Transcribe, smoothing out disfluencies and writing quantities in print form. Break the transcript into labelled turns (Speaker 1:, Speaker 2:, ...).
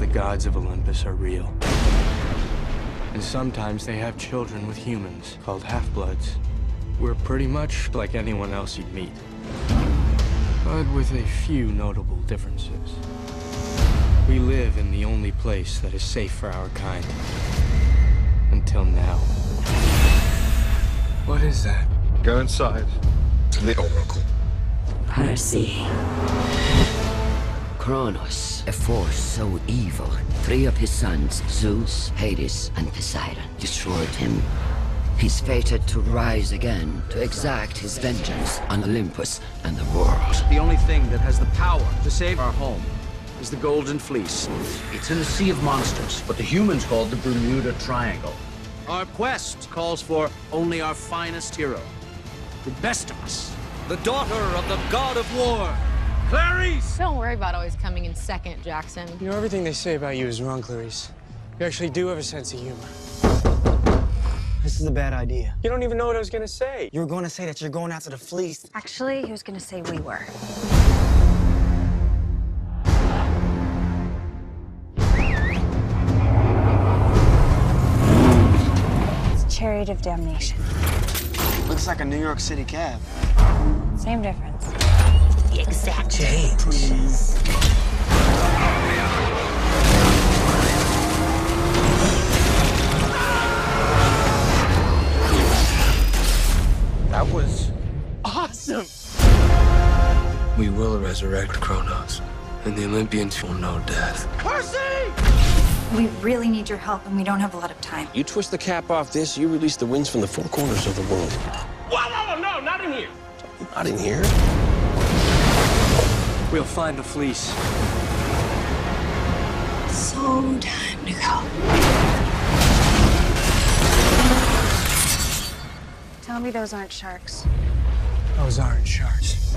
Speaker 1: gods of Olympus are real. And sometimes they have children with humans called half-bloods. We're pretty much like anyone else you'd meet, but with a few notable differences. We live in the only place that is safe for our kind. Until now. What is that?
Speaker 2: Go inside to the oracle.
Speaker 3: Percy. Kronos, a force so evil, 3 of his sons, Zeus, Hades, and Poseidon, destroyed him. He's fated to rise again, to exact his vengeance on Olympus and the world.
Speaker 4: The only thing that has the power to save our home is the Golden Fleece. It's in the Sea of Monsters, what the humans call the Bermuda Triangle. Our quest calls for only our finest hero, the best of us, the daughter of the god of war, Clarice!
Speaker 5: Don't worry about always coming in second, Jackson.
Speaker 1: You know, everything they say about you is wrong, Clarice. You actually do have a sense of humor.
Speaker 6: This is a bad idea.
Speaker 1: You don't even know what I was gonna say.
Speaker 6: You were going to say that you're going after the fleece.
Speaker 7: Actually, he was gonna say we were. It's Chariot of Damnation.
Speaker 6: Looks like a New York City cab.
Speaker 7: Same difference.
Speaker 6: The exact change. Please.
Speaker 1: That was awesome! We will resurrect Kronos, and the Olympians will know death.
Speaker 4: Percy!
Speaker 7: We really need your help, and we don't have a lot of time.
Speaker 8: You twist the cap off this, you release the winds from the 4 corners of the world.
Speaker 4: Whoa, no, not in here!
Speaker 8: Not in here.
Speaker 1: We'll find the fleece.
Speaker 7: So time to go. Tell me those aren't sharks.
Speaker 1: Those aren't sharks.